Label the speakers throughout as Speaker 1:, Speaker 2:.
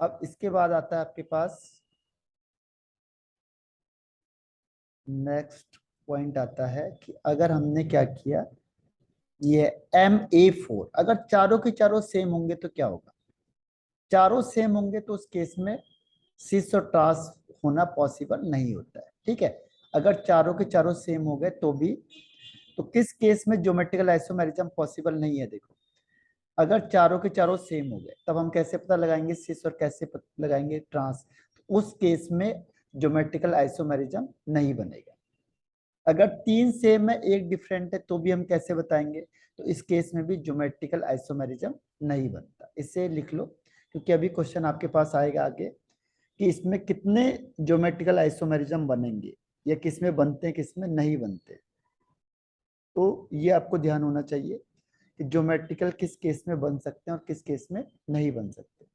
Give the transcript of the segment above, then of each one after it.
Speaker 1: अब इसके बाद आता है आपके पास नेक्स्ट पॉइंट आता है कि अगर हमने क्या किया, ये Ma4 अगर चारों के चारों सेम होंगे तो क्या होगा। चारों सेम होंगे तो उस केस में सिस और ट्रांस होना पॉसिबल नहीं होता है। ठीक है, अगर चारों के चारों सेम हो गए तो भी, तो किस केस में ज्योमेट्रिकल आइसोमेरिज्म पॉसिबल नहीं है। देखो, अगर चारों के चारों सेम हो गए तब हम कैसे पता लगाएंगे सिस और कैसे पता लगाएंगे ट्रांस। उस केस में ज्योमेट्रिकल आइसोमेरिज्म नहीं बनेगा। अगर तीन सेम है एक डिफरेंट है तो भी हम कैसे बताएंगे, तो इस केस में भी ज्योमेट्रिकल आइसोमेरिज्म नहीं बनता। इसे लिख लो, क्योंकि अभी क्वेश्चन आपके पास आएगा आगे कि इसमें कितने ज्योमेट्रिकल आइसोमेरिज्म बनेंगे, या किस में बनते हैं किस में नहीं बनते। तो ये आपको ध्यान होना चाहिए कि ज्योमेट्रिकल किस केस में बन सकते हैं और किस केस में नहीं बन सकते।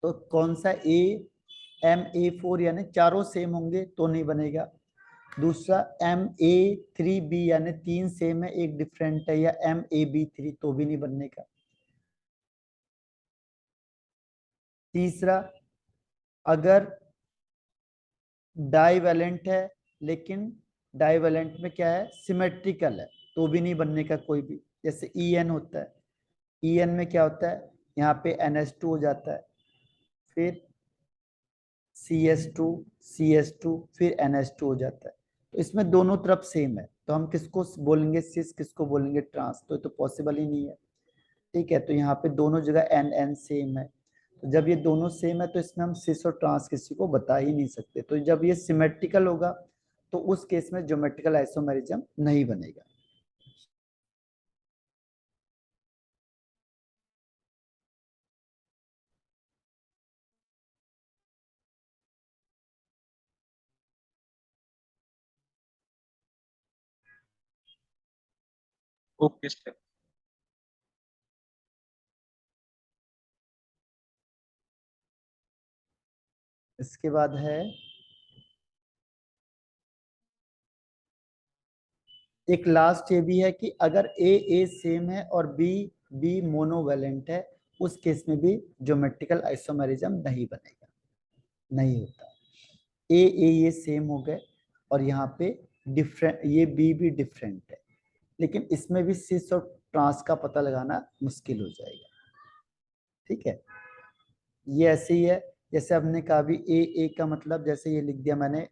Speaker 1: तो कौन सा Ma4 यानी चारों सेम होंगे तो नहीं बनेगा। दूसरा Ma3b यानी तीन सेम है एक डिफरेंट है, या Mab3 तो भी नहीं बनने का। तीसरा, अगर डाइवेलेंट है लेकिन डाइवेलेंट में क्या है सिमेट्रिकल है तो भी नहीं बनने का कोई भी। जैसे En होता है, En में क्या होता है, यहाँ पे NH2 हो जाता है, फिर CS2 CS2 फिर NH2 हो जाता है। तो इसमें दोनों तरफ सेम है तो हम किसको बोलेंगे सिस, किसको बोलेंगे ट्रांस, तो ये तो पॉसिबल ही नहीं है। ठीक है, तो यहाँ पे दोनों जगह N सेम है, तो जब ये दोनों सेम है तो इसमें हम सिस और ट्रांस किसी को बता ही नहीं सकते। तो जब ये सिमेट्रिकल होगा तो उस केस में ज्योमेट्रिकल आइसोमेरिज्म नहीं बनेगा।
Speaker 2: Okay sir.
Speaker 1: इसके बाद है एक लास्ट ये भी है कि अगर ए सेम है और बी मोनोवेलेंट है, उस केस में भी ज्योमेट्रिकल आइसोमेरिज्म नहीं बनेगा, नहीं होता। ए ये सेम हो गए और यहाँ पे डिफरेंट, ये भी डिफरेंट है, लेकिन इसमें भी सिस और ट्रांस का पता लगाना मुश्किल हो जाएगा। ठीक है, ये ऐसे ही है जैसे हमने कहा भी ए का मतलब, जैसे ये लिख दिया मैंने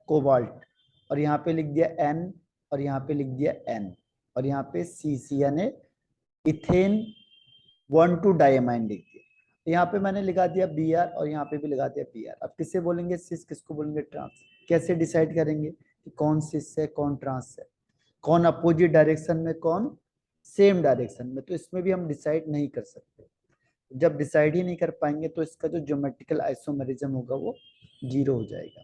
Speaker 1: कोबाल्ट, और यहाँ पे लिख दिया एन, और यहाँ पे लिख दिया एन, और यहाँ पे सी यानी इथेन 1,2 डायमाइन लिख दिया। यहाँ पे मैंने लगा दिया Br और यहाँ पे भी लगा दिया Br। अब किसे बोलेंगे सिस, किसको बोलेंगे ट्रांस, कैसे डिसाइड करेंगे कि कौन सिस है कौन ट्रांस है, कौन अपोजिट डायरेक्शन में कौन सेम डायरेक्शन में। तो इसमें भी हम डिसाइड नहीं कर सकते। जब डिसाइड ही नहीं कर पाएंगे तो इसका जो ज्योमेट्रिकल आइसोमेरिज्म होगा वो जीरो हो जाएगा।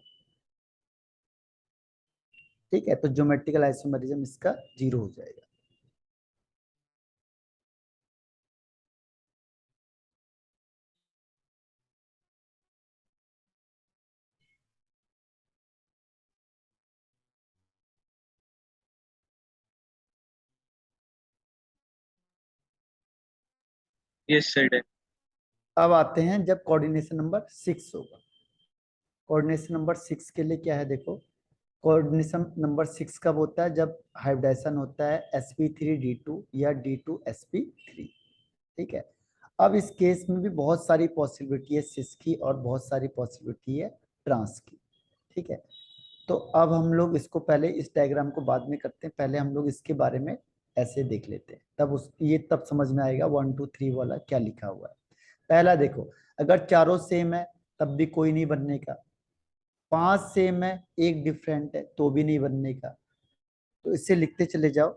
Speaker 1: ठीक है, तो ज्योमेट्रिकल आइसोमेरिज्म इसका जीरो हो जाएगा।
Speaker 2: Yes sir.
Speaker 1: अब आते हैं जब कोऑर्डिनेशन नंबर 6 होगा। कोऑर्डिनेशन नंबर 6 के लिए क्या है, देखो, कोऑर्डिनेशन नंबर 6 कब होता है, जब हाइब्रिडाइजेशन होता है sp3d2 या d2sp3। ठीक है, अब इस केस में भी बहुत सारी पॉसिबिलिटी है सिस की और बहुत सारी पॉसिबिलिटी है ट्रांस की। ठीक है, तो अब हम लोग इसको पहले, इस डायग्राम को बाद में करते हैं, पहले हम लोग इसके बारे में ऐसे देख लेते हैं, तब उस ये तब समझ में आएगा 1 2 3 वाला क्या लिखा हुआ है। पहला देखो, अगर चारों सेम है तब भी कोई नहीं बनने का, पांच सेम है एक डिफरेंट है तो भी नहीं बनने का। तो इससे लिखते चले जाओ,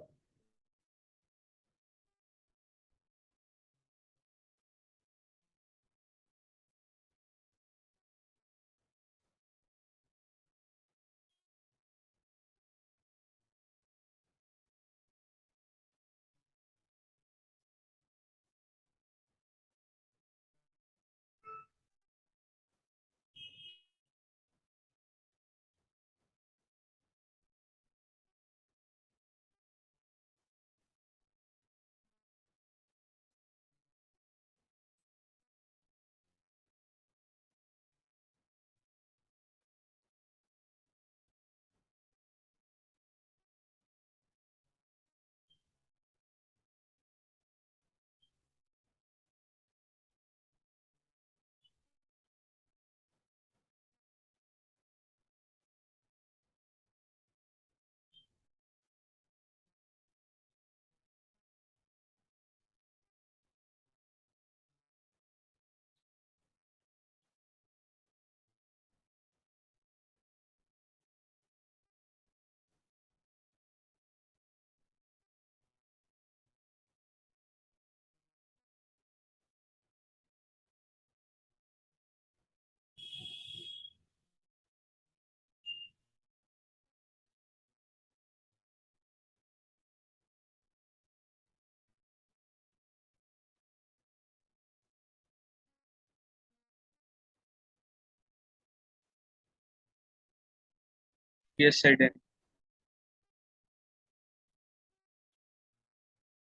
Speaker 2: Yes, I did.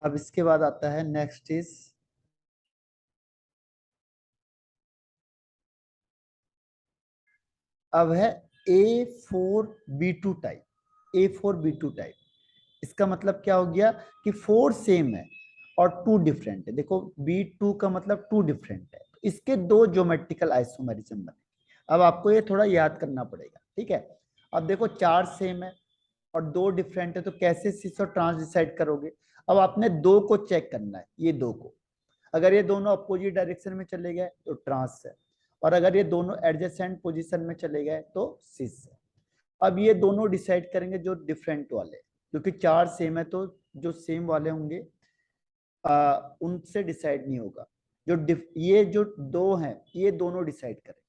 Speaker 1: अब इसके बाद आता है नेक्स्ट इज, अब है A4B2 टाइप। A4B2 टाइप, इसका मतलब क्या हो गया कि 4 सेम है और 2 डिफरेंट है। देखो B2 का मतलब 2 डिफरेंट है, तो इसके 2 ज्योमेट्रिकल आइसोमेरिज्म बने। अब आपको ये थोड़ा याद करना पड़ेगा, ठीक है। अब देखो 4 सेम है और 2 डिफरेंट है, तो कैसे सिस और ट्रांस डिसाइड करोगे। अब आपने 2 को चेक करना है, ये 2 को, अगर ये दोनों अपोजिट डायरेक्शन में चले गए तो ट्रांस है, और अगर ये दोनों एडजेसेंट पोजीशन में चले गए तो सिस है। अब ये दोनों डिसाइड करेंगे जो डिफरेंट वाले, क्योंकि 4 सेम है तो जो सेम वाले होंगे उनसे डिसाइड नहीं होगा। ये जो 2 हैं ये दोनों डिसाइड करेंगे।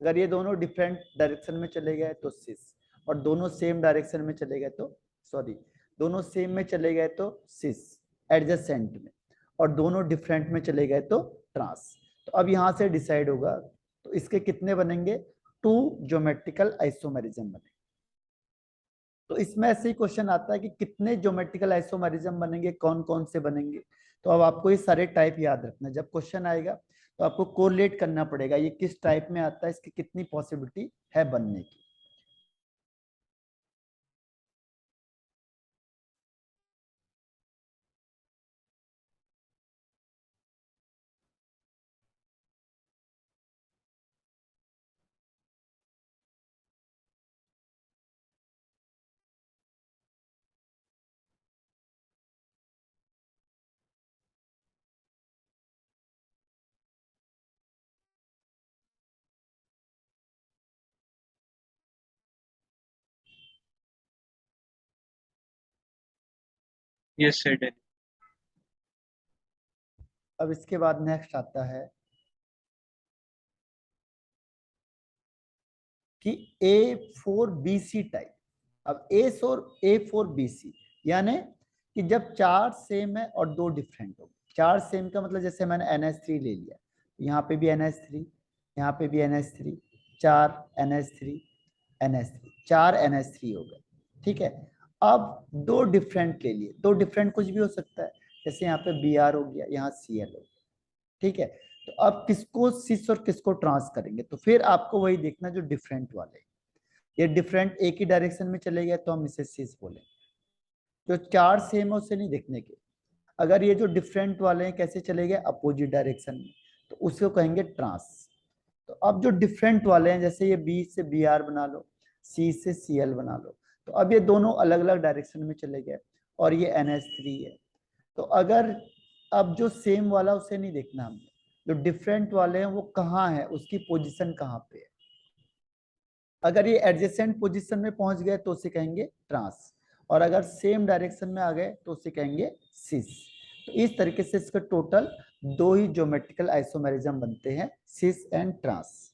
Speaker 1: अगर ये दोनों डिफरेंट डायरेक्शन में चले गए तो सिस, और दोनों सेम डायरेक्शन में चले गए तो, सॉरी, दोनों सेम में चले गए तो सिस एडजेसेंट में, और दोनों डिफरेंट में चले गए तो ट्रांस। तो अब यहां से डिसाइड होगा, तो इसके कितने बनेंगे, 2 ज्योमेट्रिकल आइसोमेरिज्म बनेंगे। तो इसमें ऐसे ही क्वेश्चन आता है कि कितने ज्योमेट्रिकल आइसोमेरिज्म बनेंगे, कौन कौन से बनेंगे। तो अब आपको ये सारे टाइप याद रखना, जब क्वेश्चन आएगा तो आपको कोरिलेट करना पड़ेगा ये किस टाइप में आता है, इसकी कितनी पॉसिबिलिटी है बनने की।
Speaker 2: Yes, I did.
Speaker 1: अब इसके बाद नेक्स्ट आता है कि A4BC टाइप। अब A4BC यानी कि जब 4 सेम है और 2 डिफरेंट हो। 4 सेम का मतलब जैसे मैंने NH3 ले लिया, यहाँ पे भी NH3, यहाँ पे भी NH3, 4 NH3 NH3, 4 NH3 हो गए, ठीक है। अब 2 डिफरेंट ले लिए, 2 डिफरेंट कुछ भी हो सकता है, जैसे यहाँ पे Br हो गया, यहाँ Cl हो गया, ठीक है। तो अब किसको सिस और किसको ट्रांस करेंगे, तो फिर आपको वही देखना जो डिफरेंट वाले, ये डिफरेंट एक ही डायरेक्शन में चले गए तो हम इसे सिस बोलेंगे। जो 4 सेम है उससे नहीं देखने के, अगर ये जो डिफरेंट वाले हैं कैसे चले गए, अपोजिट डायरेक्शन में, तो उसको कहेंगे ट्रांस। तो अब जो डिफरेंट वाले हैं, जैसे ये बी से बी आर बना लो, सी से सी एल बना लो, तो अब ये दोनों अलग अलग डायरेक्शन में चले गए, और ये NH3 है। तो अगर अब जो सेम वाला उसे नहीं देखना हमने, जो डिफरेंट वाले हैं वो कहाँ है, उसकी पोजीशन कहाँ पे है। अगर ये एडजेसेंट पोजीशन में पहुंच गए तो उसे कहेंगे ट्रांस, और अगर सेम डायरेक्शन में आ गए तो उसे कहेंगे सिस। तो इस तरीके से इसका टोटल 2 ही ज्योमेट्रिकल आइसोमेरिज्म बनते हैं, cis and trans.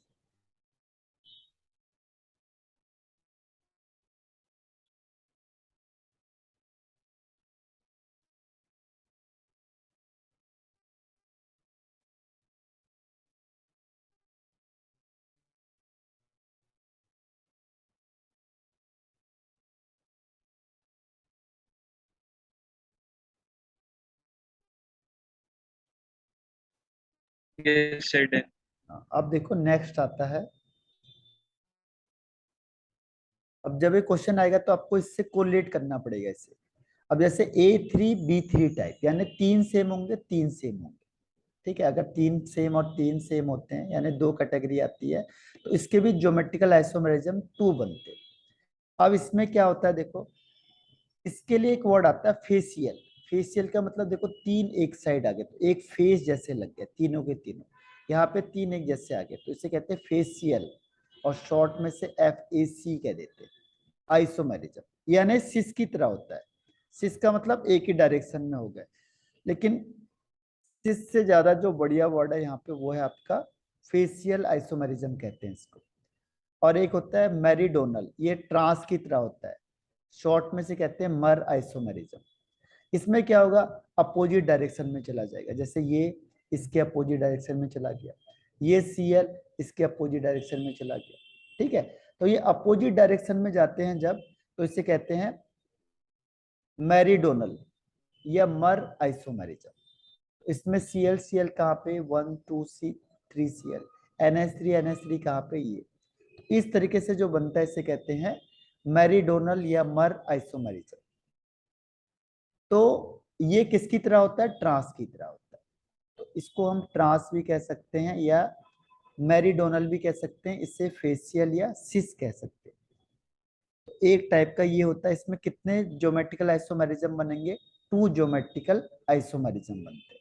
Speaker 2: Yes, I did.
Speaker 1: अब देखो नेक्स्ट आता है, अब जब ये क्वेश्चन आएगा तो आपको इससे कोरिलेट करना पड़ेगा इसे। अब जैसे A3B3 टाइप, यानी 3 सेम होंगे, 3 सेम होंगे, ठीक है। अगर 3 सेम और 3 सेम होते हैं यानी 2 कैटेगरी आती है, तो इसके भी ज्योमेट्रिकल आइसोमेरिज्म 2 बनते हैं। अब इसमें क्या होता है, देखो इसके लिए एक वर्ड आता है फेसियल। फेसियल का मतलब देखो 3 एक साइड आ गए तो एक फेस जैसे लग गए, तीनों के तीनों यहाँ पे 3 एक जैसे आ गए, तो इसे कहते हैं फेसियल, और शॉर्ट में से FAC कह देते हैं आइसोमेरिज्म। यानी सिस की तरह होता है, सिस का मतलब एक ही डायरेक्शन में हो गए, लेकिन सिस से ज्यादा जो बढ़िया वर्ड है यहाँ पे वो है आपका फेसियल आइसोमेरिज्म कहते हैं इसको। और एक होता है मेरिडोनल, ये ट्रांस की तरह होता है, शॉर्ट में से कहते हैं मर आइसोमेरिज्म। इसमें क्या होगा, अपोजिट डायरेक्शन में चला जाएगा, जैसे ये इसके अपोजिट डायरेक्शन में चला गया, ये Cl इसके अपोजिट डायरेक्शन में चला गया, ठीक है। तो ये अपोजिट डायरेक्शन में जाते हैं जब, तो इसे कहते हैं मेरीडोनल या मर आइसोमेरिज्म। इसमें Cl Cl कहाँ पे 1 2 3 Cl, NH3 NH3 कहाँ पे, ये इस तरीके से जो बनता है इसे कहते हैं मेरीडोनल या मर आइसोमेरिज्म। तो ये किसकी तरह होता है, ट्रांस की तरह होता है। तो इसको हम ट्रांस भी कह सकते हैं या मेरीडोनल भी कह सकते हैं, इसे फेशियल या सिस कह सकते हैं। तो एक टाइप का ये होता है, इसमें कितने ज्योमेट्रिकल आइसोमेरिज्म बनेंगे, 2 ज्योमेट्रिकल आइसोमेरिज्म बनते हैं।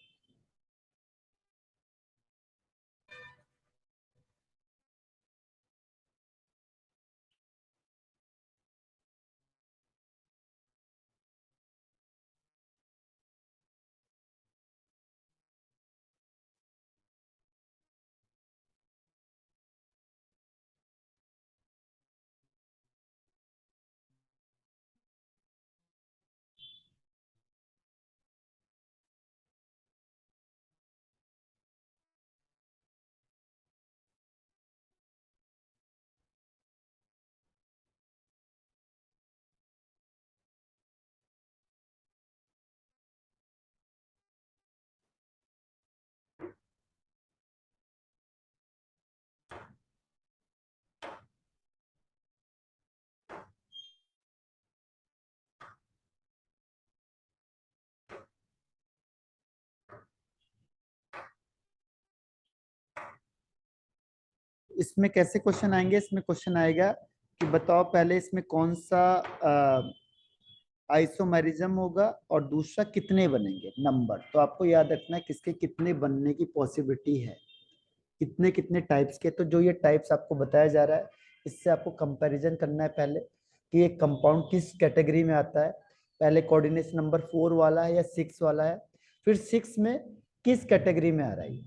Speaker 1: इसमें कैसे क्वेश्चन आएंगे, इसमें क्वेश्चन आएगा कि बताओ पहले इसमें कौन सा आइसोमेरिज्म होगा और दूसरा कितने बनेंगे नंबर। तो आपको याद रखना है किसके कितने बनने की पॉसिबिलिटी है, कितने कितने टाइप्स के। तो जो ये टाइप्स आपको बताया जा रहा है, इससे आपको कंपैरिजन करना है पहले कि एक कंपाउंड किस कैटेगरी में आता है। पहले कोऑर्डिनेशन नंबर 4 वाला है या 6 वाला है, फिर 6 में किस कैटेगरी में आ रहा है,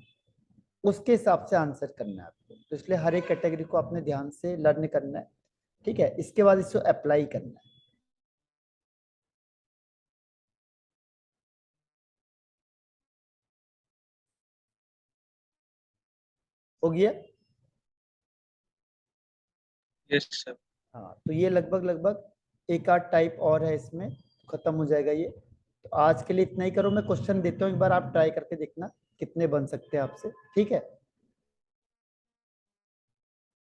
Speaker 1: उसके हिसाब से आंसर करना है आपको। तो इसलिए हर एक कैटेगरी को आपने ध्यान से लर्न करना है, ठीक है। इसके बाद इसको अप्लाई करना है। हो गया।
Speaker 2: Yes sir.
Speaker 1: हाँ, तो ये लगभग लगभग एक आध टाइप और है, इसमें खत्म हो जाएगा ये। तो आज के लिए इतना ही करो, मैं क्वेश्चन देता हूँ, एक बार आप ट्राई करके देखना कितने बन सकते हैं आपसे, ठीक है।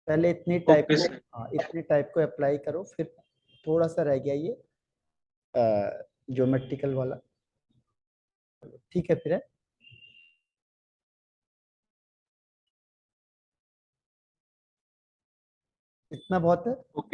Speaker 1: पहले इतनी टाइप
Speaker 2: ओके
Speaker 1: को,
Speaker 2: सर।
Speaker 1: हाँ इतनी टाइप को अप्लाई करो, फिर थोड़ा सा रह गया ये ज्योमेट्रिकल वाला, ठीक है फिर है? इतना बहुत है।
Speaker 2: ओके।